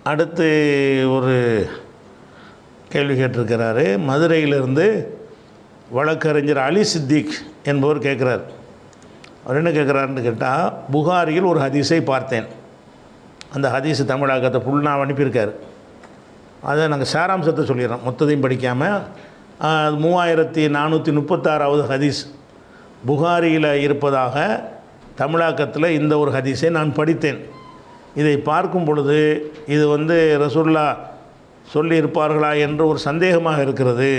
அடுத்து ஒரு கேள்வி கேட்டிருக்கிறாரு. மதுரையிலிருந்து வழக்கறிஞர் அலி சித்திக் என்பவர் கேட்குறார். அவர் என்ன கேட்குறாருன்னு கேட்டால், புகாரியில் ஒரு ஹதீஸை பார்த்தேன். அந்த ஹதீஸு தமிழாக்கத்தை ஃபுல்லாக அனுப்பியிருக்கார். அதை நாங்கள் சாராம்சத்தை சொல்லிடுறோம், மொத்தத்தையும் படிக்காமல். 3436வது ஹதீஸ் புகாரியில் இருப்பதாக தமிழாக்கத்தில் இந்த ஒரு ஹதீஸை நான் படித்தேன். இதை பார்க்கும் பொழுது இது ரசூலுல்லாஹ் சொல்லியிருப்பார்களா என்று ஒரு சந்தேகமாக இருக்கிறது.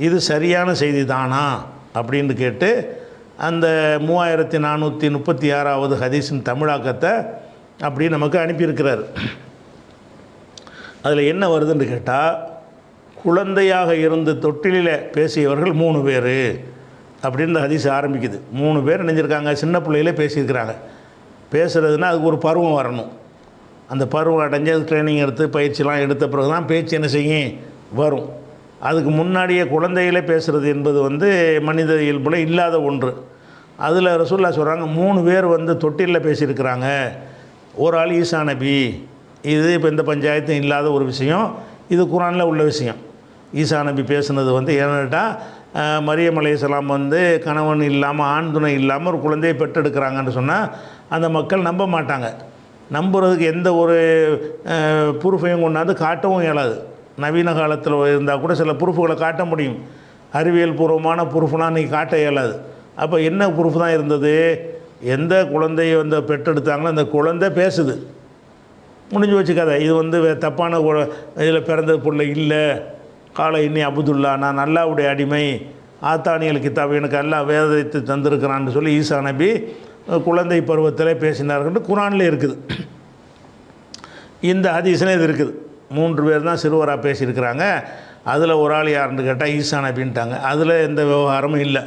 இது சரியான செய்தி தானா அப்படின்னு கேட்டு அந்த 3436வது ஹதீஸின் தமிழாக்கத்தை அப்படி நமக்கு அனுப்பியிருக்கிறார். அதில் என்ன வருதுன்னு கேட்டால், குழந்தையாக இருந்து தொட்டிலில் பேசியவர்கள் 3 பேர் அப்படின்னு இந்த ஹதீஸ் ஆரம்பிக்குது. 3 பேர் நினைஞ்சிருக்காங்க, சின்ன பிள்ளையிலே பேசியிருக்கிறாங்க. பேசுகிறதுனா அதுக்கு ஒரு பருவம் வரணும். அந்த பருவம் அடைஞ்சு அது ட்ரைனிங் எடுத்து பயிற்சிலாம் எடுத்த பிறகு தான் பேச்சு என்ன செய்யும் வரும். அதுக்கு முன்னாடியே குழந்தைகளே பேசுகிறது என்பது மனித இயல்புல இல்லாத ஒன்று. அதில் ரசூலுல்லாஹ் சொல்கிறாங்க 3 பேர் தொட்டிலில் பேசியிருக்கிறாங்க. ஒரு ஆள் ஈசா நபி. இது இப்போ இந்த பஞ்சாயத்தும் இல்லாத ஒரு விஷயம், இது குர்ஆனில் உள்ள விஷயம். ஈசா நபி பேசுனது ஏன்னுட்டா, மரியம் அலைஹிஸ்ஸலாம் கணவன் இல்லாமல் ஆண் துணை இல்லாமல் ஒரு குழந்தையை பெற்றெடுக்கிறாங்கன்னு சொன்னால் அந்த மக்கள் நம்ப மாட்டாங்க. நம்புறதுக்கு எந்த ஒரு ப்ரூஃபையும் கொண்டாந்து காட்டவும் இயலாது. நவீன காலத்தில் இருந்தால் கூட சில ப்ரூஃப்களை காட்ட முடியும், அறிவியல் பூர்வமான ப்ரூஃப்லாம் இன்றைக்கி காட்ட இயலாது. அப்போ என்ன ப்ரூஃப் தான் இருந்தது? எந்த குழந்தையை பெற்றெடுத்தாங்களோ அந்த குழந்தை பேசுது, முடிஞ்சு வச்சுக்காத. இது தப்பான இதில் பிறந்த பிள்ளை இல்லை. கால இன்னி அபுதுல்லா, நான் அல்லாஹ்வுடைய அடிமை, ஆத்தானியல் கிதாப், எனக்கு அல்லாஹ் வேதத்தை தந்திருக்கிறான்னு சொல்லி ஈசா நபி குழந்தை பருவத்திலே பேசினார்கள் குர்ஆனில் இருக்குது. இந்த ஹதீஸில் இது இருக்குது. 3 பேர் தான் சிறுவராக பேசியிருக்கிறாங்க. அதில் ஒரு ஆள் யாருன்னு கேட்டால் ஈசா நபின்ட்டாங்க. அதில் எந்த விவகாரமும் இல்லை.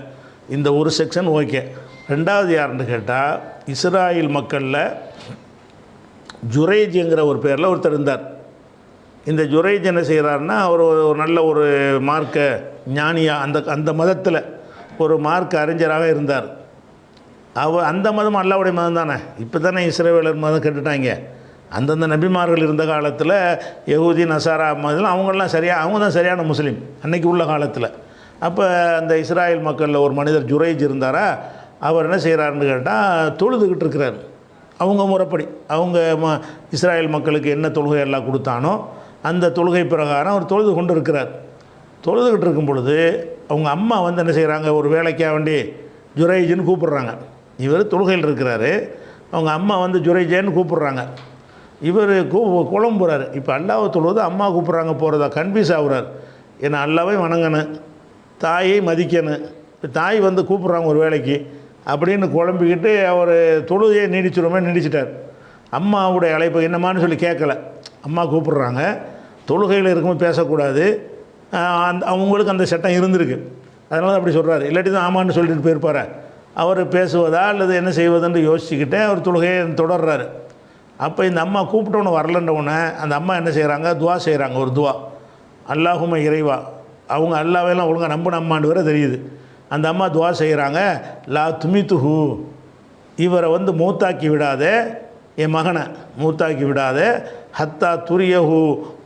இந்த ஒரு செக்ஷன் ஓகே. 2வது யாருன்னு கேட்டால், இஸ்ராயில் மக்களில் ஜுரைஜ்ங்கிற ஒரு பேரில் ஒருத்தர் இருந்தார். இந்த ஜுரைஜ் என்ன செய்கிறாருன்னா, அவர் ஒரு நல்ல ஒரு மார்க்க ஞானியாக அந்த மதத்தில் ஒரு மார்க்க அறிஞராக இருந்தார். அந்த மதம் அல்லாஹ்வுடைய மதம் தானே. இப்போ தானே இஸ்ரவேலர் மதம் கெட்டுட்டாங்க. அந்தந்த நபிமார்கள் இருந்த காலத்தில் யஹூதி நசாரா மதம் அவங்களாம் அவங்க தான் சரியான முஸ்லீம் அன்றைக்கி உள்ள காலத்தில். அப்போ அந்த இஸ்ராயல் மக்களில் ஒரு மனிதர் ஜுரைஜ் இருந்தாரா, அவர் என்ன செய்கிறாருன்னு கேட்டால் தொழுதுகிட்டு இருக்கிறார். அவங்க முறைப்படி அவங்க இஸ்ராயல் மக்களுக்கு என்ன தொழுகை எல்லாம் கொடுத்தானோ அந்த தொழுகை பிரகாரம் அவர் தொழுது கொண்டு இருக்கிறார். தொழுதுகிட்டு இருக்கும் பொழுது அவங்க அம்மா என்ன செய்கிறாங்க, ஒரு வேலைக்காக வேண்டி ஜுரைஜின்னு கூப்பிட்றாங்க. இவர் தொழுகையில் இருக்கிறாரு, அவங்க அம்மா ஜுரைஜேன்னு கூப்பிட்றாங்க. இவர் குழம்புறாரு. இப்போ அல்லாவை தொழுவது அம்மா கூப்பிட்றாங்க போகிறதா கன்ஃபியூஸ் ஆகுறார். ஏன்னா அல்லாவை வணங்கணும், தாயை மதிக்கணும். இப்போ தாய் கூப்பிட்றாங்க ஒரு வேலைக்கு அப்படின்னு குழம்பிக்கிட்டு அவர் தொழுதையை நீடிச்சிட்டார். அம்மாவுடைய அழைப்பு என்னமான்னு சொல்லி கேட்கல. அம்மா கூப்பிட்றாங்க, தொழுகையில் இருக்கும்போது பேசக்கூடாது, அவங்களுக்கு அந்த சட்டம் இருந்திருக்கு, அதனால அப்படி சொல்கிறாரு. இல்லாட்டி தான் ஆமான்னு சொல்லிட்டு போயிருப்பார். அவர் பேசுவதா அல்லது என்ன செய்வதுன்னு யோசிச்சுக்கிட்டே அவர் தொழுகையை தொடர்றாரு. அப்போ இந்த அம்மா கூப்பிட்டவனை வரலன்றவுடனே அந்த அம்மா என்ன செய்கிறாங்க, துவா செய்கிறாங்க. ஒரு துவா, அல்லாஹும்ம இறைவா. அவங்க அல்லாவையெல்லாம் ஒழுங்காக நம்பின அம்மாண்டு வர தெரியுது. அந்த அம்மா துவா செய்கிறாங்க, லா துமித்துஹு, இவரை மூத்தாக்கி விடாதே, என் மகனை மூத்தாக்கி விடாதே, ஹத்தா துரியஹு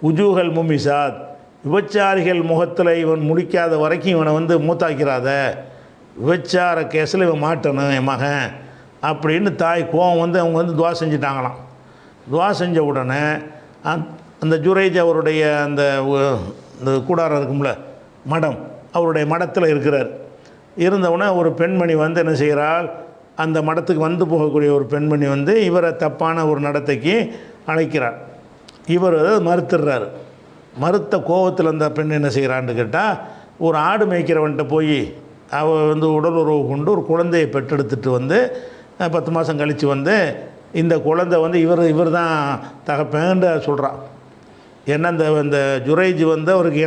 உஜூஹல் முமிசாத், விபச்சாரிகள் முகத்தில் இவன் முடிக்காத வரைக்கும் இவனை மூத்தாக்கிறாத, விபச்சார கேஸில் இவன் மாட்டணும் என் மகன் அப்படின்னு தாய் கோவம் அவங்க துவா செஞ்சிட்டாங்களாம். துவா செஞ்ச உடனே அந்த ஜுரைஜ் அவருடைய அந்த கூடாரம் இருக்கும்ல மடம், அவருடைய மடத்தில் இருக்கிறார். இருந்தவுடனே ஒரு பெண்மணி என்ன செய்கிறாள், அந்த மடத்துக்கு போகக்கூடிய ஒரு பெண்மணி இவரை தப்பான ஒரு நடத்தைக்கு அழைக்கிறார். இவர் மறுத்துடுறாரு. மறுத்த கோபத்தில் அந்த பெண் என்ன செய்கிறான்னு கேட்டால், ஒரு ஆடு மேய்க்கிறவன்கிட்ட போய் அவள் உடல் உறவு கொண்டு ஒரு குழந்தையை பெற்றெடுத்துட்டு 10 மாதம் கழித்து இந்த குழந்தை இவர் தான் தகப்பேன்னு சொல்கிறான். ஏன்னா இந்த ஜுரைஜ் அவருக்கு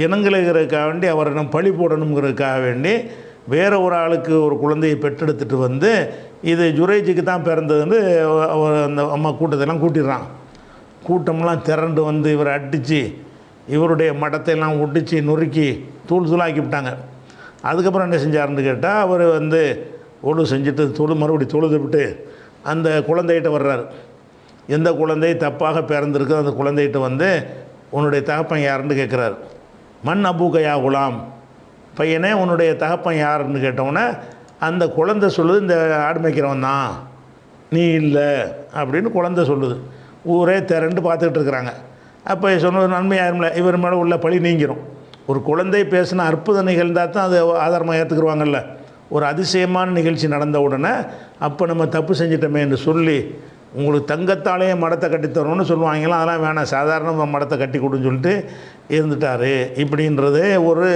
இனங்கலைகிறதுக்காக வேண்டி அவரை நம்ம பழி போடணுங்கிறதுக்காக வேண்டி வேறு ஒரு ஆளுக்கு ஒரு குழந்தையை பெற்றெடுத்துட்டு இது ஜுரைஜுக்கு தான் பிறந்ததுன்னு அவர் அந்த அம்மா கூட்டத்தெல்லாம் கூட்டிடுறான். கூட்டமெல்லாம் திரண்டு இவரை அடித்து இவருடைய மடத்தையெல்லாம் ஒட்டிச்சு நொறுக்கி தூள் தூளாக்கி விட்டாங்க. அதுக்கப்புறம் என்ன செஞ்சாருன்னு கேட்டால், அவர் ஒழு செஞ்சுட்டு மறுபடியும் தொழுது விட்டு அந்த குழந்தைகிட்ட வர்றார். எந்த குழந்தை தப்பாக பிறந்திருக்கு அந்த குழந்தைகிட்ட வந்து உன்னுடைய தகப்பன் யாருன்னு கேட்குறாரு. மண் அபூக யா குலாம், பையனே உன்னுடைய தகப்பன் யாருன்னு கேட்டவுடனே அந்த குழந்தை சொல்லுது, இந்த ஆடு மேய்க்கிறவன் தான், நீ இல்லை அப்படின்னு குழந்தை சொல்லுது. ஊரே திரண்டு பார்த்துக்கிட்டு இருக்கிறாங்க. அப்போ சொன்ன நன்மையாயிரும்ல, இவர் மேலே உள்ள பழி நீங்கிரும். ஒரு குழந்தை பேசின அற்புத நிகழ்ந்தால் தான் அது ஆதாரமாக ஏற்றுக்குருவாங்கல்ல. ஒரு அதிசயமான நிகழ்ச்சி நடந்த உடனே அப்போ நம்ம தப்பு செஞ்சிட்டோமே என்று சொல்லி, உங்களுக்கு தங்கத்தாலேயே மடத்தை கட்டித்தரோன்னு சொல்லுவாங்களாம். அதெல்லாம் வேணாம், சாதாரண மடத்தை கட்டி கொடுன்னு சொல்லிட்டு இருந்துட்டார். இப்படின்றதே ஒரு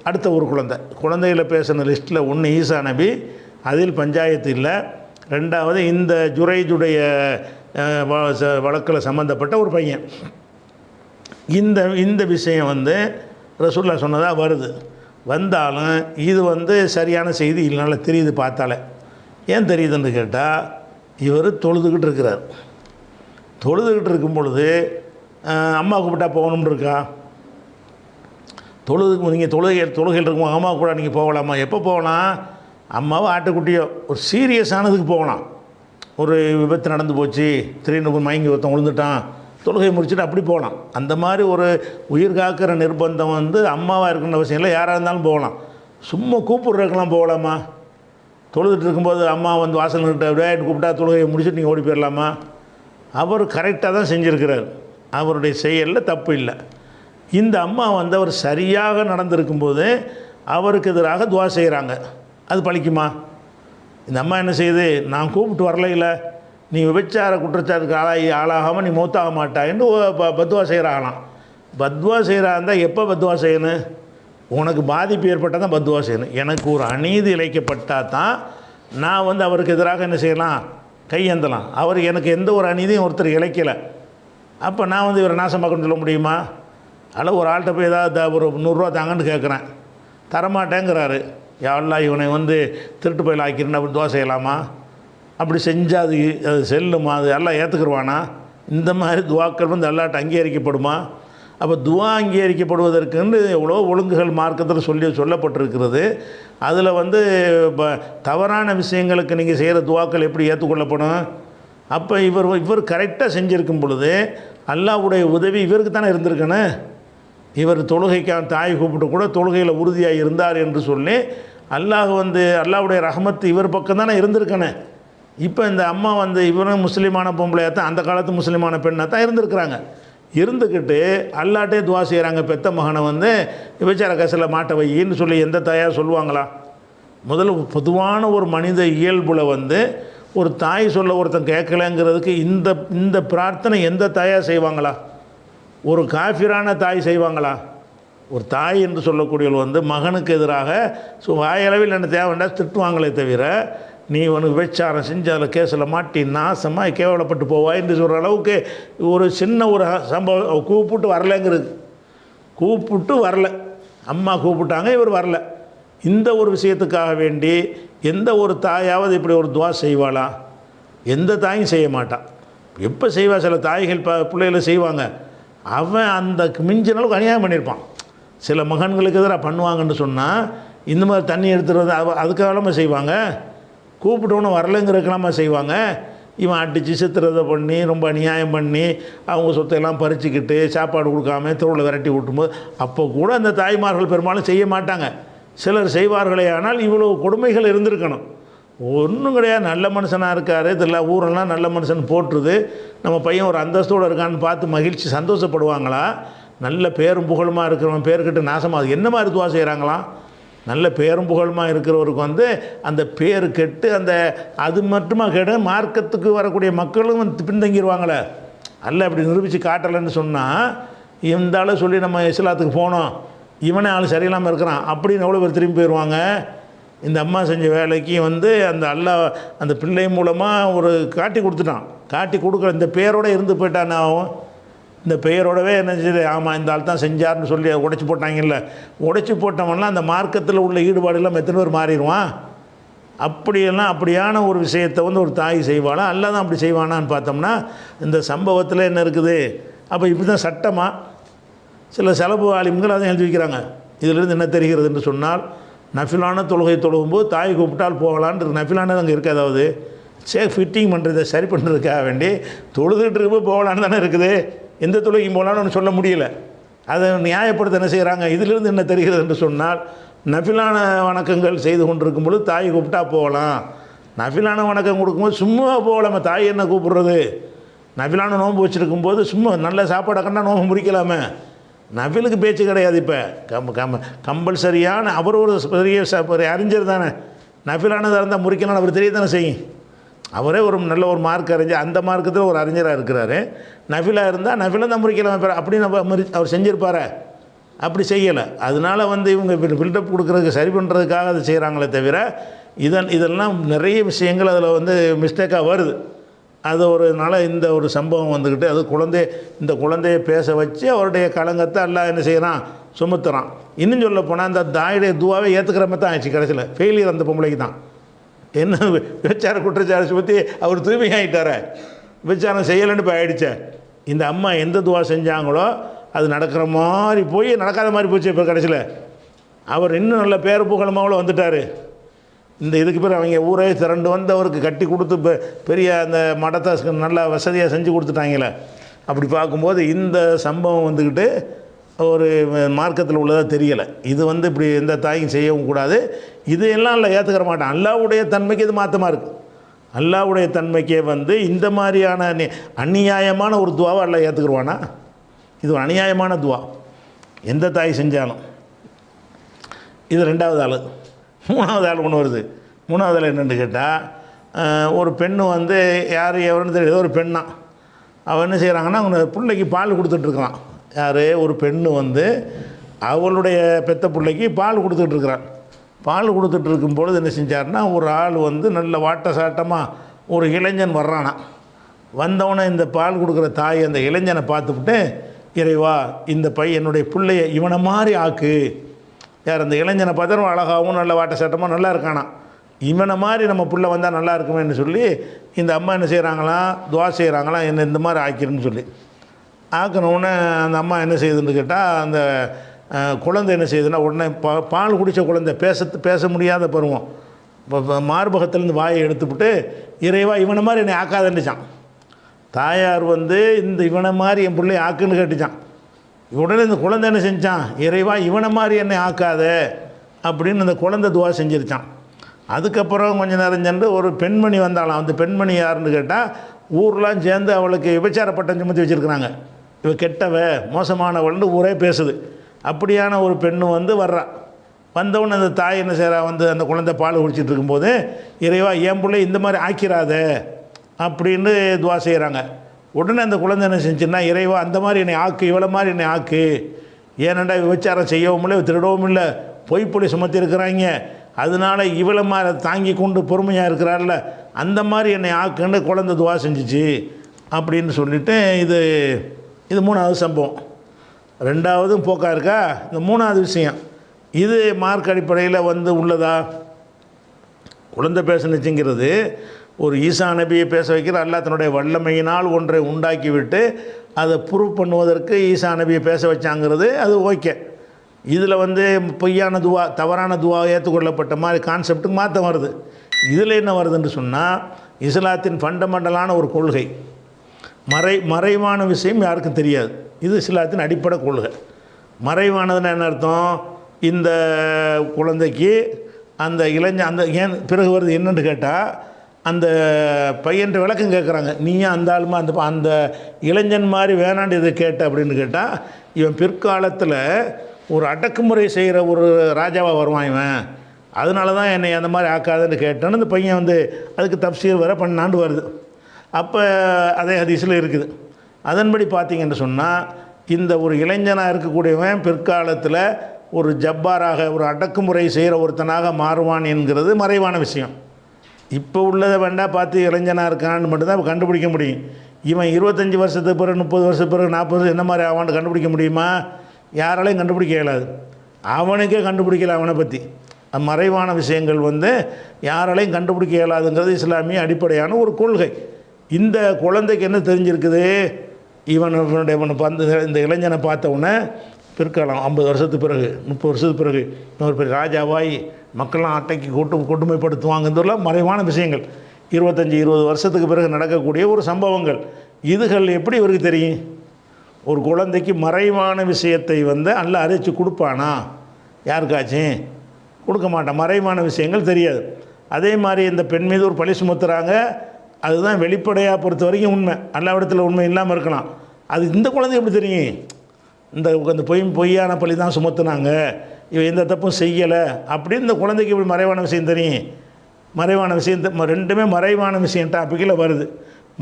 அடுத்த ஒரு குழந்தைகளை பேசின லிஸ்ட்டில் ஒன்று ஈசா நபி, அதில் பஞ்சாயத்து இல்லை. ரெண்டாவது இந்த ஜுரைஜுடைய வழக்கில் சம்மந்தப்பட்ட ஒரு பையன். இந்த விஷயம் வந்து ரசூலுல்லாஹ் சொன்னதாக வருது. வந்தாலும் இது வந்து சரியான செய்தி இல்லைனால தெரியுது பார்த்தாலே. ஏன் தெரியுதுன்னு கேட்டால், இவர் தொழுதுகிட்டு இருக்கிறார். தொழுதுகிட்டு இருக்கும் பொழுது அம்மா கூப்பிட்டா போகணும்னு இருக்கா? நீங்கள் தொழுகையில் இருக்கும் அம்மா கூட நீங்கள் போகலாமா? எப்போ போகலாம்? அம்மாவோ ஆட்டுக்குட்டியோ ஒரு சீரியஸானதுக்கு போகலாம். ஒரு விபத்து நடந்து போச்சு, திடீர்னு மயங்கி ஒருத்தன் விழுந்துட்டான், தொழுகை முடிச்சுட்டு அப்படி போகலாம். அந்த மாதிரி ஒரு உயிர் காக்கிற நிர்பந்தம் வந்து அம்மாவாக இருக்குன்னு அவசியம் இல்லை, யாராக இருந்தாலும் போகலாம். சும்மா கூப்பிட்றதுக்கெல்லாம் போகலாமா? தொழுதுட்டு இருக்கும்போது அம்மா வந்து வாசல் நிறுத்த அப்படியே கூப்பிட்டா தொழுகையை முடிச்சுட்டு நீங்கள் ஓடி போயிடலாமா? அவர் கரெக்டாக தான் செஞ்சுருக்கிறார், அவருடைய செயலில் தப்பு இல்லை. இந்த அம்மா வந்து அவர் சரியாக நடந்திருக்கும்போது அவருக்கு எதிராக துவா செய்கிறாங்க, அது பழிக்குமா? இந்த அம்மா என்ன செய்யுது, நான் கூப்பிட்டு வரல, இல்லை நீ விபச்சார குற்றச்சாட்டுக்கு ஆளாகாமல் நீ மூத்தாக மாட்டாயின்னு பத்வா செய்கிறாங்களாம். பத்வா செய்கிறா இருந்தால் எப்போ பத்வா செய்யணும்? உனக்கு பாதிப்பு ஏற்பட்டால் தான் பத்வா செய்யணும். எனக்கு ஒரு அநீதி இழைக்கப்பட்டால் தான் நான் வந்து அவருக்கு எதிராக என்ன செய்யலாம், கையேந்தலாம். அவர் எனக்கு எந்த ஒரு அநீதியும் ஒருத்தர் இழைக்கலை, அப்போ நான் வந்து இவரை நாசமாக்கணும்னு சொல்ல முடியுமா? அதில் ஒரு ஆள்கிட்ட போய் ஏதாவது ஒரு 100 ரூபா தாங்கன்னு கேட்குறேன், தரமாட்டேங்கிறாரு. யாரெல்லாம் இவனை வந்து திருட்டு பயில ஆக்கிருன்னு அப்படி துவா செய்யலாமா? அப்படி செஞ்சால் அது செல்லுமா? அது எல்லாம் ஏற்றுக்குருவானா? இந்த மாதிரி துவாக்கள் வந்து எல்லாட்ட அங்கீகரிக்கப்படுமா? அப்போ துவா அங்கீகரிக்கப்படுவதற்குன்னு எவ்வளோ ஒழுங்குகள் மார்க்கத்தில் சொல்லப்பட்டிருக்கிறது. அதில் வந்து தவறான விஷயங்களுக்கு நீங்கள் செய்கிற துவாக்கள் எப்படி ஏற்றுக்கொள்ளப்படும்? அப்போ இவர் கரெக்டாக செஞ்சுருக்கும் பொழுது அல்லாஹ்வுடைய உதவி இவருக்கு தானே இருந்திருக்கணும். இவர் தொழுகைக்கான தாய் கூப்பிட்டு கூட தொழுகையில் உறுதியாக இருந்தார் என்று சொல்லி அல்லாஹ்வுடைய ரஹமத்து இவர் பக்கம் தானே இருந்திருக்கணும். இப்போ இந்த அம்மா வந்து இவரும் முஸ்லீமான பொம்பளையாக தான், அந்த காலத்து முஸ்லீமான பெண்ணாக தான் இருந்திருக்கிறாங்க. இருந்துக்கிட்டு அல்லாட்டே துவா செய்கிறாங்க, பெத்த மகனை வந்து விபச்சார கசில் மாட்ட வையின்னு சொல்லி எந்த தாயாக சொல்லுவாங்களா? முதல்ல பொதுவான ஒரு மனித இயல்புல வந்து ஒரு தாய் சொல்ல ஒருத்தன் கேட்கலங்கிறதுக்கு இந்த பிரார்த்தனை எந்த தாயாக செய்வாங்களா? ஒரு காஃபிரான தாய் செய்வாங்களா? ஒரு தாய் என்று சொல்லக்கூடியவள் வந்து மகனுக்கு எதிராக வாயளவில் என்ன தேவைண்டா திட்டுவாங்களே தவிர, நீ உனக்கு விபச்சாரம் செஞ்சு அதில் கேஸில் மாட்டி நாசமாக கேவலப்பட்டு போவாய் என்று சொல்கிற அளவுக்கு ஒரு சின்ன ஒரு சம்பவம் கூப்பிட்டு வரலைங்கிறது. கூப்பிட்டு வரல, அம்மா கூப்பிட்டாங்க, இவர் வரல. இந்த ஒரு விஷயத்துக்காக வேண்டி எந்த ஒரு தாயாவது இப்படி ஒரு துவா செய்வாளா? எந்த தாயும் செய்ய மாட்டான். எப்போ செய்வா? சில தாய்கள் பிள்ளைகளை செய்வாங்க, அவன் அந்த மிஞ்சின அளவுக்கு அநியாயம் பண்ணியிருப்பான். சில மகன்களுக்கு எதிராக பண்ணுவாங்கன்னு சொன்னால் இந்த மாதிரி தண்ணி எடுத்துகிறது அதுக்காக செய்வாங்க. கூப்பிட்டோன்னு வரலைங்கிறதுக்கெல்லாமா செய்வாங்க. இவன் அடித்து சித்திரதை பண்ணி ரொம்ப அநியாயம் பண்ணி அவங்க சொத்தையெல்லாம் பறிச்சுக்கிட்டு சாப்பாடு கொடுக்காம தெருவில் விரட்டி விட்டும்போது அப்போ கூட அந்த தாய்மார்கள் பெரும்பாலும் செய்ய மாட்டாங்க. சிலர் செய்வார்களே, ஆனால் இவ்வளோ கொடுமைகள் இருந்திருக்கணும். ஒன்றும் கிடையாது, நல்ல மனுஷனாக இருக்கார், இதெல்லாம் ஊரெல்லாம் நல்ல மனுஷன் போட்டுருது, நம்ம பையன் ஒரு அந்தஸ்தோடு இருக்கான்னு பார்த்து மகிழ்ச்சி சந்தோஷப்படுவாங்களா? நல்ல பேரும் புகழுமாக இருக்கிறவன் பேர்கிட்ட நாசமாக என்ன மாதிரி துவா செய்கிறாங்களாம்? நல்ல பேரும் புகழுமாக இருக்கிறவருக்கு வந்து அந்த பேர் கெட்டு அது மட்டுமா கேட்டு மார்க்கத்துக்கு வரக்கூடிய மக்களும் பின்தங்கிடுவாங்களே. அல்ல அப்படி நிரூபித்து காட்டலைன்னு சொன்னால் இந்த ஆளை சொல்லி நம்ம இஸ்லாத்துக்கு போனோம், இவனே ஆள் சரியில்லாமல் இருக்கிறான் அப்படின்னு எவ்வளோ பேர் திரும்பி போயிடுவாங்க. இந்த அம்மா செஞ்ச வேலைக்கு வந்து அந்த பிள்ளை மூலமாக ஒரு காட்டி கொடுத்துட்டான். காட்டி கொடுக்குற இந்த பேரோடு இருந்து போயிட்டான். ஆகும் இந்த பெயரோடவே என்ன செய்யுது, ஆமாம் இந்த ஆள் தான் செஞ்சார்னு சொல்லி உடைச்சி போட்டாங்கல்ல. உடைச்சி போட்டவன்லாம் அந்த மார்க்கத்தில் உள்ள ஈடுபாடெல்லாம் எத்தனை பேர் மாறிடுவான்? அப்படியான ஒரு விஷயத்தை வந்து ஒரு தாய் செய்வாளா? அல்ல தான் அப்படி செய்வானான்னு பார்த்தோம்னா இந்த சம்பவத்தில் என்ன இருக்குது? அப்போ இப்படி தான் சட்டமாக சில செலவு ஆலிம்கள் அதை எழுதி வைக்கிறாங்க. இதிலிருந்து என்ன தெரிகிறது என்று சொன்னால், நஃபிலான தொழுகை தொழுகும்போது தாய் கூப்பிட்டால் போகலான்னு நஃபிலானது அங்கே இருக்க. அதாவது ஃபிட்டிங் பண்ணுறதை சரி பண்ணுறதுக்காக வேண்டி தொழுதுகிட்டு இருக்கும்போது போகலான்னு தானே இருக்குது, எந்த தொழுகையும் போகலான்னு ஒன்று சொல்ல முடியல. அதை நியாயப்படுத்த என்ன செய்கிறாங்க, இதிலிருந்து என்ன தெரிகிறது என்று சொன்னால், நஃபிலான வணக்கங்கள் செய்து கொண்டிருக்கும் பொழுது தாய் கூப்பிட்டா போகலாம். நஃபிலான வணக்கம் கொடுக்கும்போது சும்மா போகலாமா, தாய் என்ன கூப்பிடுறது? நஃபிலான நோன்பு வச்சுருக்கும்போது சும்மா நல்ல சாப்பாடை கண்டா நோன்பு முடிக்கலாமே. நஃபிலுக்கு பேச்சு கிடையாது. இப்போ கம்பல்சரியான அவர் ஒரு பெரிய அறிஞர் தானே, நஃபிலானதாக இருந்தால் முறிக்கணும்னு அவர் தெரிய தானே செய்யும். அவரே ஒரு நல்ல ஒரு மார்க் அறிஞர், அந்த மார்க்கத்தில் ஒரு அறிஞராக இருக்கிறாரு. நஃபிலாக இருந்தால் நஃபிலாக தான் முறிக்கலாம் அப்படின்னு அவர் செஞ்சுருப்பார். அப்படி செய்யலை. அதனால் இவங்க பில்டப் கொடுக்குறதுக்கு சரி பண்ணுறதுக்காக அதை செய்கிறாங்களே தவிர இதெல்லாம் நிறைய விஷயங்கள் அதில் மிஸ்டேக்காக வருது. அது ஒரு நாள் இந்த ஒரு சம்பவம் வந்துக்கிட்டு அது இந்த குழந்தைய பேச வச்சு அவருடைய களங்கத்தை எல்லாம் என்ன செய்கிறான், சுமத்துறான். இன்னும் சொல்ல போனால் அந்த தாயுடைய துவாவை ஏற்றுக்கிற மாதிரி தான் ஆயிடுச்சு. கடைசியில் ஃபெயிலியர் அந்த பொம்பளைக்கு தான். என்ன விபச்சார குற்றச்சாட்டை சுற்றி அவர் தூய்மையாகிட்டார, விபச்சாரம் செய்யலைன்னு இப்போ ஆயிடுச்சே. இந்த அம்மா எந்த துவா செஞ்சாங்களோ அது நடக்கிற மாதிரி போய் நடக்காத மாதிரி போச்சு. இப்போ கடைசியில் அவர் இன்னும் நல்ல பேர் புகழமாவில் வந்துட்டார். இதுக்கு பிறகு அவங்க ஊரே திரண்டு வந்து அவருக்கு கட்டி கொடுத்து பெரிய அந்த மடத்தை நல்லா வசதியாக செஞ்சு கொடுத்துட்டாங்களே. அப்படி பார்க்கும்போது இந்த சம்பவம் வந்துக்கிட்டு ஒரு மார்க்கத்தில் உள்ளதாக தெரியலை. இது இப்படி எந்த தாயும் செய்யவும் கூடாது. இது எல்லாம் இல்லை, ஏற்றுக்கிற மாட்டான். அல்லாஹ்வுடைய தன்மைக்கு இது மாற்றமாக இருக்குது. அல்லாஹ்வுடைய தன்மைக்கே இந்த மாதிரியான அநியாயமான ஒரு துவாவை அல்லாஹ் ஏற்றுக்குருவானா? இது ஒரு அநியாயமான துவா எந்த தாய் செஞ்சாலும். இது ரெண்டாவது ஆள். மூணாவது ஆள் ஒன்று வருது. மூணாவது ஆள் என்னென்னு கேட்டால், ஒரு பெண்ணு யார் எவருன்னு தெரியுது, ஒரு பெண்ணா அவள் என்ன செய்கிறாங்கன்னா அவங்க பிள்ளைக்கு பால் கொடுத்துட்ருக்குறான். யார், ஒரு பெண்ணு அவளுடைய பெத்த பிள்ளைக்கு பால் கொடுத்துட்ருக்குறான். பால் கொடுத்துட்டு இருக்கும்பொழுது என்ன செஞ்சார்னா, ஒரு ஆள் நல்ல வாட்ட சாட்டமாக ஒரு இளைஞன் வர்றானா. வந்தவொடனே இந்த பால் கொடுக்குற தாய் அந்த இளைஞனை பார்த்துவிட்டு, இறைவா இந்த என்னுடைய பிள்ளைய இவனை மாதிரி ஆக்கு. யார், அந்த இளைஞனை பார்த்தா அழகாகவும் நல்ல வாட்ட சாட்டமாக நல்லா இருக்கானா, இவனை மாதிரி நம்ம பிள்ளை வந்தால் நல்லா இருக்குமேன்னு சொல்லி இந்த அம்மா என்ன செய்கிறாங்களாம், துவா செய்கிறாங்களாம், என்ன இந்த மாதிரி ஆக்கிருன்னு சொல்லி. ஆக்கினவுடனே அந்த அம்மா என்ன செய்யுதுன்னு கேட்டால், அந்த குழந்தை என்ன செய்யுதுன்னா, உடனே பால் குடித்த குழந்தை பேச முடியாத பருவம், இப்போ மார்பகத்திலேருந்து வாயை எடுத்துவிட்டு, இறைவா இவனை மாதிரி என்னை ஆக்காதன்னுச்சான். தாயார் இவனை மாதிரி என் பிள்ளை ஆக்குன்னு கேட்டுச்சான். உடனே இந்த குழந்தை என்ன செஞ்சான், இறைவா இவனை மாதிரி என்னை ஆக்காத அப்படின்னு அந்த குழந்தை துவா செஞ்சிருச்சான். அதுக்கப்புறம் கொஞ்சம் நேரம் சென்று ஒரு பெண்மணி வந்தாலாம். அந்த பெண்மணி யாருன்னு கேட்டால், ஊர்லாம் சேர்ந்து அவளுக்கு விபச்சார பட்டம் சுமத்தி வச்சுருக்குறாங்க. இவ கெட்டவ மோசமானவள்னு ஊரே பேசுது. அப்படியான ஒரு பெண்ணு வர்றா. வந்தவுடனே அந்த தாய் என்ன செய்கிறா, அந்த குழந்தை பால் குடிச்சிட்டு இருக்கும்போது, இறைவா என் பிள்ளை இந்த மாதிரி ஆக்கிறாத அப்படின்னு துவா செய்கிறாங்க. உடனே அந்த குழந்தை என்ன செஞ்சுன்னா, இறைவா அந்த மாதிரி என்னை ஆக்கு, இவ்வளோ மாதிரி என்னை ஆக்கு. ஏனண்டா விபச்சாரம் செய்யவும் இல்லை, திருடவும் இல்லை, பொய்ப்பொழி சுமத்தி இருக்கிறாங்க. அதனால் இவ்வளோ மாதிரி தாங்கி கொண்டு பொறுமையாக இருக்கிறார்ல, அந்த மாதிரி என்னை ஆக்குன்னு குழந்தை துவா செஞ்சிச்சு அப்படின்னு சொல்லிவிட்டு, இது மூணாவது சம்பவம். ரெண்டாவதும் போக்கா இருக்கா. இந்த மூணாவது விஷயம் இது மார்க் அடிப்படையில் உள்ளதா? குழந்தை பேசணுச்சுங்கிறது ஒரு ஈசா நபியை பேச வைக்கிற அல்லாஹ் தன்னுடைய வல்லமையினால் ஒன்றை உண்டாக்கிவிட்டு அதை ப்ரூவ் பண்ணுவதற்கு ஈசா நபியை பேச வச்சாங்கிறது அது ஓகே. இதில் பொய்யான துவா, தவறான துவா ஏற்றுக்கொள்ளப்பட்ட மாதிரி கான்செப்டுக்கு மாற்றம் வருது. இதில் என்ன வருதுன்னு சொன்னால், இஸ்லாத்தின் ஃபண்டமெண்டலான ஒரு கொள்கை, மறைவான விஷயம் யாருக்கும் தெரியாது. இது இஸ்லாத்தின் அடிப்படை கொள்கை. மறைவானதுன்னு என்ன அர்த்தம், இந்த குழந்தைக்கு அந்த அந்த ஏன் பிறகு வருது என்னென்னு கேட்டால், அந்த பையன்கிட்ட விளக்கம் கேட்குறாங்க. நீயும் அந்த ஆளுமா அந்த இளைஞன் மாதிரி வேணாண்டு இதை கேட்ட அப்படின்னு கேட்டால், இவன் பிற்காலத்தில் ஒரு அடக்குமுறை செய்கிற ஒரு ராஜாவாக வருவான் இவன், அதனால தான் என்னை அந்த மாதிரி ஆக்காதுன்னு கேட்டேன்னு இந்த பையன் அதுக்கு தப்சீர் வர பண்ணாண்டு வருது. அப்போ அதே ஹதீஸில் இருக்குது. அதன்படி பார்த்திங்கன்னு சொன்னால், இந்த ஒரு இளைஞனாக இருக்கக்கூடியவன் பிற்காலத்தில் ஒரு ஜப்பாராக ஒரு அடக்குமுறை செய்கிற ஒருத்தனாக மாறுவான் என்கிறது மறைவான விஷயம். இப்போ உள்ளதை வேண்டாம் பார்த்து இளைஞனாக இருக்கான்னு மட்டும்தான் கண்டுபிடிக்க முடியும். இவன் 25 வருஷத்துக்கு பிறகு 30 வருஷத்துக்கு பிறகு 40 வருஷம் என்ன மாதிரி ஆவான்னு கண்டுபிடிக்க முடியுமா? யாராலையும் கண்டுபிடிக்க இயலாது. அவனுக்கே கண்டுபிடிக்கல அவனை பற்றி. மறைவான விஷயங்கள் யாராலையும் கண்டுபிடிக்க இயலாதுங்கிறது இஸ்லாமிய அடிப்படையான ஒரு கொள்கை. இந்த குழந்தைக்கு என்ன தெரிஞ்சிருக்குது, இவனுடைய இந்த இளைஞனை பார்த்தவுடனே பிற்காலம் 50 வருஷத்துக்கு பிறகு 30 வருஷத்துக்கு பிறகு இன்னொரு பெரிய ராஜாவாய் மக்கள்லாம் அட்டைக்கு கொடுமைப்படுத்துவாங்கிறதுலாம் மறைவான விஷயங்கள். 25-20 வருஷத்துக்கு பிறகு நடக்கக்கூடிய ஒரு சம்பவங்கள். இதுகள் எப்படி இவருக்கு தெரியும்? ஒரு குழந்தைக்கு மறைவான விஷயத்தை வந்து அல்லாஹ் அறிவிச்சு கொடுப்பானா? யாருக்காச்சும் கொடுக்க மாட்டான். மறைவான விஷயங்கள் தெரியாது. அதே மாதிரி இந்த பெண் மீது ஒரு பழி சுமத்துறாங்க, அதுதான் வெளிப்படையாக பொறுத்த வரைக்கும் உண்மை. அல்லாவிடத்தில் உண்மை இல்லாமல் இருக்கலாம். அது இந்த குழந்தை எப்படி தெரியும்? இந்த பொய்யான பழி தான் சுமத்துனாங்க, இவன் எந்த தப்பும் செய்யலை அப்படின்னு இந்த குழந்தைக்கு இப்படி மறைவான விஷயம் தெரியும்? மறைவான விஷயம் ரெண்டுமே மறைவான விஷயம் டாப்பிக்கில் வருது.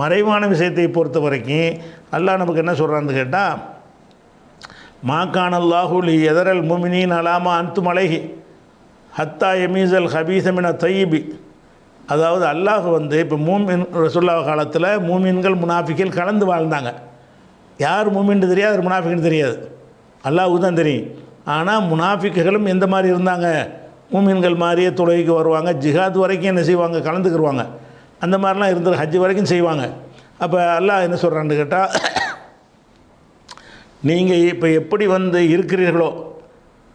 மறைவான விஷயத்தை பொறுத்த வரைக்கும் அல்லாஹ் நமக்கு என்ன சொல்கிறான்னு கேட்டால், மாக்கான் அல்லாஹுலி எதரல் முமினின் அலாமா அன்து மலைஹி ஹத்தா எமீசல் ஹபீசமின தையிபி. அதாவது அல்லாஹ் வந்து இப்போ மூமின் ரசூல்லா காலத்தில் மூமின்கள் முனாஃபிக்கள் கலந்து வாழ்ந்தாங்க. யார் மூமின்னு தெரியாது, யார் முனாஃபிக்னு தெரியாது, அல்லாஹுக்கு தான் தெரியும். ஆனால் முனாஃபிக்குகளும் எந்த மாதிரி இருந்தாங்க? மூமின்கள் மாதிரியே தொழுகைக்கு வருவாங்க, ஜிஹாத் வரைக்கும் என்ன செய்வாங்க? கலந்துக்கிடுவாங்க. அந்த மாதிரிலாம் இருந்தது, ஹஜ் வரைக்கும் செய்வாங்க. அப்போ அல்லாஹ் என்ன சொல்கிறான்னு கேட்டால், நீங்கள் இப்போ எப்படி வந்து இருக்கிறீர்களோ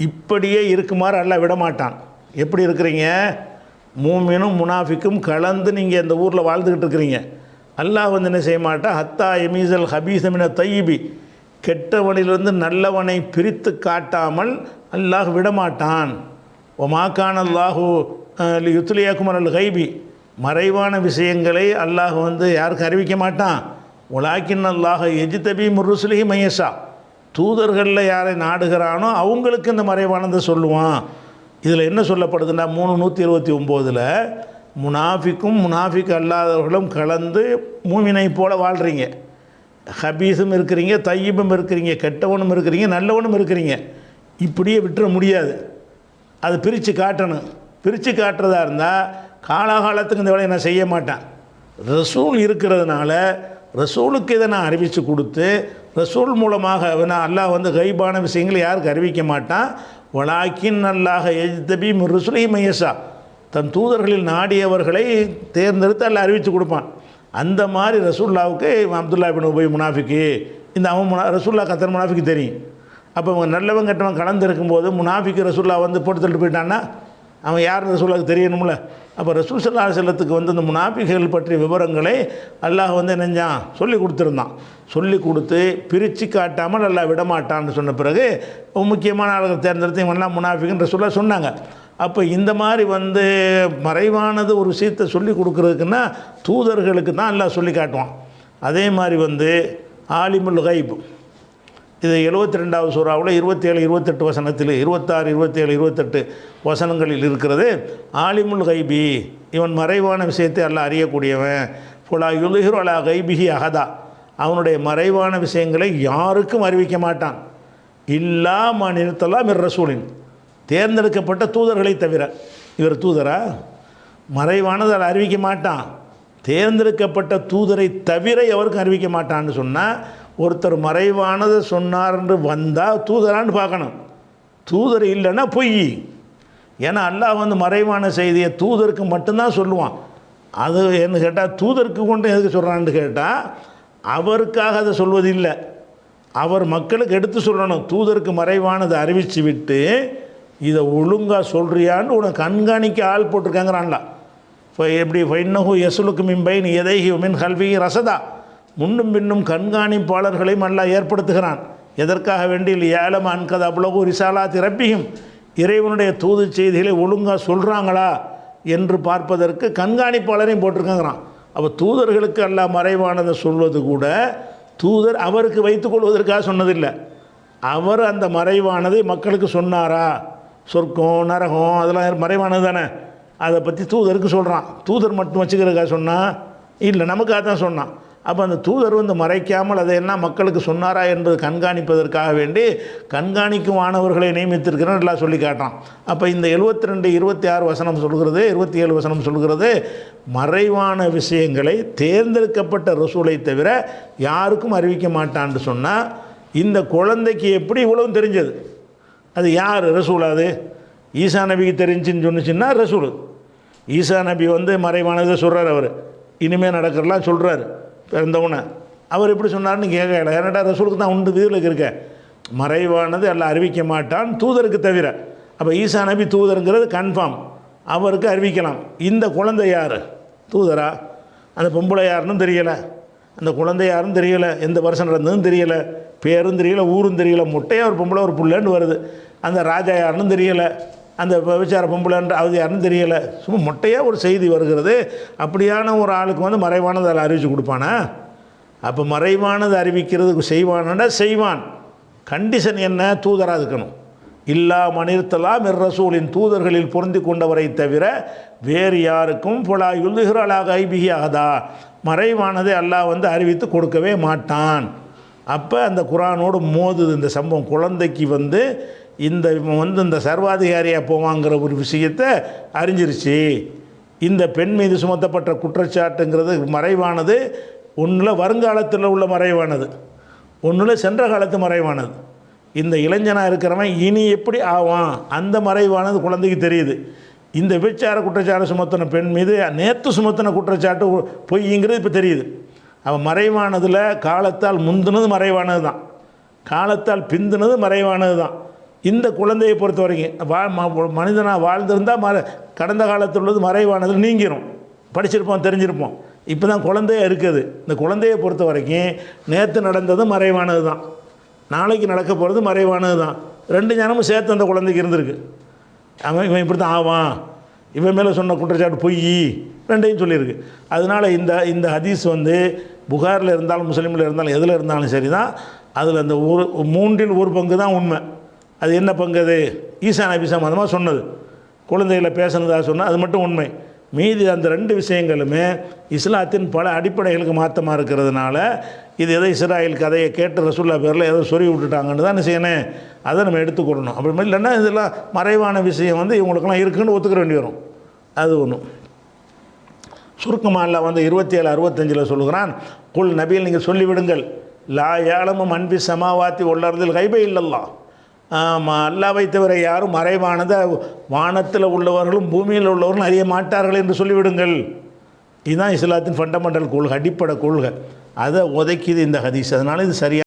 இப்படியே இருக்குமாறு அல்லாஹ் விடமாட்டான். எப்படி இருக்கிறீங்க? மூமினும் முனாஃபிக்கும் கலந்து நீங்கள் இந்த ஊரில் வாழ்ந்துக்கிட்டு இருக்கிறீங்க. அல்லாஹ் வந்து என்ன செய்ய மாட்டான்? ஹத்தா எமீசல் ஹபீசமின தையிபி, கெட்டவனிலிருந்து நல்லவனை பிரித்து காட்டாமல் அல்லாஹ் விடமாட்டான். ஒமாக்கான் அல்லாஹூ யுத்லியாக்குமர் அல் கைபி, மறைவான விஷயங்களை அல்லாஹ் வந்து யாருக்கு அறிவிக்க மாட்டான். உலாக்கின் அல்லாஹ் எஜிதபி முருசுலிஹி மையஷா, தூதர்களில் யாரை நாடுகிறானோ அவங்களுக்கு இந்த மறைவானதை சொல்லுவான். இதில் என்ன சொல்லப்படுதுன்னா 329 முனாஃபிக்கும் முனாஃபிக் அல்லாதவர்களும் கலந்து மூமினை போல வாழ்கிறீங்க. ஹபீஸும் இருக்கிறீங்க, தையிபும் இருக்கிறீங்க, கெட்டவனும் இருக்கிறீங்க, நல்லவனும் இருக்கிறீங்க. இப்படியே விட்டுற முடியாது. அது பிரித்து காட்டணும். பிரித்து காட்டுறதா இருந்தால் காலாகாலத்துக்கு இந்த வேலையை நான் செய்ய மாட்டேன். ரசூல் இருக்கிறதுனால ரசூலுக்கு இதை நான் அறிவித்து கொடுத்து ரசூல் மூலமாக நான் அல்லாஹ் வந்து கைபான விஷயங்களை யாருக்கு அறிவிக்க மாட்டான். வலாக்கின் அல்லாஹ் எஜ்தபி முருசுலை மையசா, தன் தூதர்களில் நாடியவர்களை தேர்ந்தெடுத்து அல்லாஹ் அறிவித்து கொடுப்பான். அந்த மாதிரி ரசூல்லாவுக்கு அப்துல்லா இப்னு உபை முனாஃபிக்கு, இந்த அவன் ரசூல்லா கத்தர் முனாஃபிக்கு தெரியும். அப்போ அவங்க நல்லவன் கெட்டவன் கலந்து இருக்கும்போது முனாஃபிக்கு ரசூல்லா வந்து போட்டு தள்ளிட்டு போயிட்டான்னா அவன் யார் ரசூலுக்கு தெரியணும்ல. அப்போ ரசூல் ஸல்லல்லாஹு அலைஹி வஸல்லத்துக்கு வந்து இந்த முனாஃபிக்குகள் பற்றிய விவரங்களை அல்லாஹ் வந்து நெஞ்சான் சொல்லி கொடுத்துருந்தான். சொல்லி கொடுத்து பிரித்து காட்டாமல் அல்லாஹ் விடமாட்டான்னு சொன்ன பிறகு முக்கியமான ஆளுகள் தேர்ந்தெடுத்து இவங்கெல்லாம் முனாஃபிக்குன்னு ரசூலா சொன்னாங்க. அப்போ இந்த மாதிரி வந்து மறைவானது ஒரு விஷயத்தை சொல்லி கொடுக்குறதுக்குன்னா தூதர்களுக்கு தான் அல்லாஹ் சொல்லி காட்டுவான். அதே மாதிரி வந்து ஆலிமுல் கைப், இது 72வது சூறாவில் 27, 28 வசனத்தில் 26, 27, 28 வசனங்களில் இருக்கிறது. ஆலிமுல் கைபி, இவன் மறைவான விஷயத்தை அல்லாஹ் அறியக்கூடியவன். ஃபுலா யுல்ஹிரு அலா கைபிஹி அஹதா, அவனுடைய மறைவான விஷயங்களை யாருக்கும் அறிவிக்க மாட்டான். இல்லா மனிர்த்தலா மிர் ரசூலின், தேர்ந்தெடுக்கப்பட்ட தூதர்களை தவிர. இவர் தூதரா? மறைவானது அதை அறிவிக்க மாட்டான். தேர்ந்தெடுக்கப்பட்ட தூதரை தவிர எவருக்கும் அறிவிக்க மாட்டான்னு சொன்னால், ஒருத்தர் மறைவானதை சொன்னார்ன்று வந்தால் தூதரான்னு பார்க்கணும். தூதர் இல்லைன்னா பொய். ஏன்னா அல்லாஹ் வந்து மறைவான செய்தியை தூதருக்கு மட்டும்தான் சொல்லுவான். அது என்ன கேட்டால் தூதருக்கு கொண்டு எதுக்கு சொல்கிறான்னு கேட்டால் அவருக்காக அதை சொல்வது இல்லை, அவர் மக்களுக்கு எடுத்து சொல்லணும். தூதருக்கு மறைவானதை அறிவித்து விட்டு இதை ஒழுங்காக சொல்கிறியான்னு உனக்கு கண்காணிக்க ஆள் போட்டிருக்காங்கிறான்ல. இப்போ எப்படி ஃபைன்னஹு யஸ்லுக்கு மின்பைன் எதைஹி மின் ஹல்ஃபி ரசதா, முன்னும் பின்னும் கண்காணிப்பாளர்களையும் அல்லாஹ் ஏற்படுத்துகிறான். எதற்காக வேண்டி ஏலம் அன்கத அவ்வளவு ரிசாலாத்தி ரப்பியும், இறைவனுடைய தூது செய்திகளை ஒழுங்காக சொல்கிறாங்களா என்று பார்ப்பதற்கு கண்காணிப்பாளரையும் போட்டிருக்காங்கிறான். அப்போ தூதர்களுக்கு அல்லாஹ் மறைவானதை சொல்வது கூட தூதர் அவருக்கு வைத்துக்கொள்வதற்காக சொன்னதில்லை. அவர் அந்த மறைவானதை மக்களுக்கு சொன்னாரா? சொர்க்கம் நரகம் அதெல்லாம் மறைவானது தானே, அதை பற்றி தூதருக்கு சொல்கிறான். தூதர் மட்டும் வச்சுக்கிறதுக்காக சொன்னால் இல்லை, நமக்காக தான் சொன்னான். அப்போ அந்த தூதர் வந்து மறைக்காமல் அதையெல்லாம் மக்களுக்கு சொன்னாரா என்பது கண்காணிப்பதற்காக வேண்டி கண்காணிக்கும் மாணவர்களை நியமித்திருக்கிறேன் எல்லாம் சொல்லி காட்டான். அப்போ இந்த 72, 26 வசனம் சொல்கிறது, 27 வசனம் சொல்கிறது, மறைவான விஷயங்களை தேர்ந்தெடுக்கப்பட்ட ரசூலை தவிர யாருக்கும் அறிவிக்க மாட்டான்னு சொன்னால் இந்த குழந்தைக்கு எப்படி இவ்வளவு தெரிஞ்சது? அது யார் ரசூல்? அது ஈசா நபிக்கு தெரிஞ்சுன்னு சொன்னிச்சுன்னா ரசூல். ஈசா நபி வந்து மறைவானதை சொல்கிறார், அவர் இனிமேல் நடக்கிறலாம் சொல்கிறார் பிறந்தவனை. அவர் எப்படி சொன்னார்னு கேட்கல. ஏன்னாடா ரசூலுக்கு தான் உண்டு விதிவிலக்கு இருக்க. மறைவானது எல்லாம் அறிவிக்க மாட்டான் தூதருக்கு தவிர. அப்போ ஈசா நபி தூதருங்கிறது கன்ஃபார்ம், அவருக்கு அறிவிக்கலாம். இந்த குழந்தை யார்? தூதரா? அந்த பொம்பளை யாருன்னு தெரியலை, அந்த குழந்தை யாருன்னு தெரியலை, எந்த வருஷம் நடந்ததுன்னு தெரியலை, பேரும் தெரியலை, ஊரும் தெரியலை, முட்டையாக ஒரு பொம்பளை ஒரு புள்ளன்னு வருது. அந்த ராஜா யாருன்னு தெரியலை, அந்த விபச்சார பொம்பளைன்ற அது யாருன்னு தெரியலை, சும்மா மொட்டையாக ஒரு செய்தி வருகிறது. அப்படியான ஒரு ஆளுக்கு வந்து மறைவானது அதில் அறிவித்து கொடுப்பானா? அப்போ மறைவானது அறிவிக்கிறதுக்கு செய்வானா? செய்வான். கண்டிஷன் என்ன? தூதராக இருக்கணும். இல்லா மனிர்த்தலாம் ரசூலின், தூதர்களில் பொருந்தி கொண்டவரை தவிர வேறு யாருக்கும் பொலா யுல்லுகிறாளாக ஐபிகியாகதா, மறைவானதை அல்லாஹ் வந்து அறிவித்து கொடுக்கவே மாட்டான். அப்போ அந்த குரானோடு மோதுது இந்த சம்பவம். குழந்தைக்கு வந்து இவன் வந்து இந்த சர்வாதிகாரியாக போவாங்கிற ஒரு விஷயத்தை அறிஞ்சிருச்சு. இந்த பெண் மீது சுமத்தப்பட்ட குற்றச்சாட்டுங்கிறது மறைவானது. ஒன்றில் வருங்காலத்தில் உள்ள மறைவானது, ஒன்றில் சென்ற காலத்து மறைவானது. இந்த இளைஞனாக இருக்கிறவன் இனி எப்படி ஆவான், அந்த மறைவானது குழந்தைக்கு தெரியுது. இந்த விபச்சார குற்றச்சாட்டு சுமத்தின பெண் மீது நேற்று சுமத்தின குற்றச்சாட்டு பொய்ங்கிறது இப்போ தெரியுது. அவன் மறைவானதில் காலத்தால் முந்தினது மறைவானது தான், காலத்தால் பிந்தினது மறைவானது தான். இந்த குழந்தையை பொறுத்த வரைக்கும் மனிதனாக வாழ்ந்திருந்தால் கடந்த காலத்தில் உள்ளது மறைவானதில் நீங்கிரும். படிச்சிருப்போம், தெரிஞ்சிருப்போம். இப்போ தான் குழந்தையாக இருக்குது. இந்த குழந்தையை பொறுத்த வரைக்கும் நேற்று நடந்தது மறைவானது தான், நாளைக்கு நடக்க போகிறது மறைவானது தான். ரெண்டு ஞானமும் சேர்த்து அந்த குழந்தைக்கு இருந்திருக்கு. இவன் இப்படி தான் ஆவான், இவன் மேலே சொன்ன குற்றச்சாட்டு பொய், ரெண்டையும் சொல்லியிருக்கு. அதனால் இந்த ஹதீஸ் வந்து புகாரில் இருந்தாலும் முஸ்லீமில் இருந்தாலும் எதில் இருந்தாலும் சரி தான், அதில் அந்த மூன்றில் ஒரு பங்கு தான் உண்மை. அது என்ன பங்கு? அது ஈசா நபி சம்பந்தமாக சொன்னது, குழந்தைகளை பேசுனதாக சொன்னால் அது மட்டும் உண்மை. மீதி அந்த ரெண்டு விஷயங்களுமே இஸ்லாத்தின் பல அடிப்படைகளுக்கு மாற்றமாக இருக்கிறதுனால இது எதோ இஸ்ராயல் கதையை கேட்டு ரசூல்லா பேரில் ஏதோ சொறி விட்டுட்டாங்கன்னு தான் என்ன செய்யணும், அதை நம்ம எடுத்துக்கொள்ளணும். அப்படி மாதிரி இல்லைன்னா இதெல்லாம் மறைவான விஷயம் வந்து இவங்களுக்கெல்லாம் இருக்குதுன்னு ஒத்துக்கிற வேண்டி வரும். அது ஒன்றும் சுருக்கமாக வந்து 27-65 சொல்லுகிறான், குல் நபியில் நீங்கள் சொல்லிவிடுங்கள், லா யாலமும் அன்பி சமாவாத்தி உள்ளறதில் கைபை இல்லல்லா, ஆமாம் அல்லாவை தவிர யாரும் மறைவானதை வானத்தில் உள்ளவர்களும் பூமியில் உள்ளவர்களும் அறிய மாட்டார்கள் என்று சொல்லிவிடுங்கள். இதுதான் இஸ்லாத்தின் ஃபண்டமெண்டல் கொள்கை, அடிப்படை கொள்கை. அதை உதைக்குது இந்த ஹதீஸ். அதனால் இது சரியாக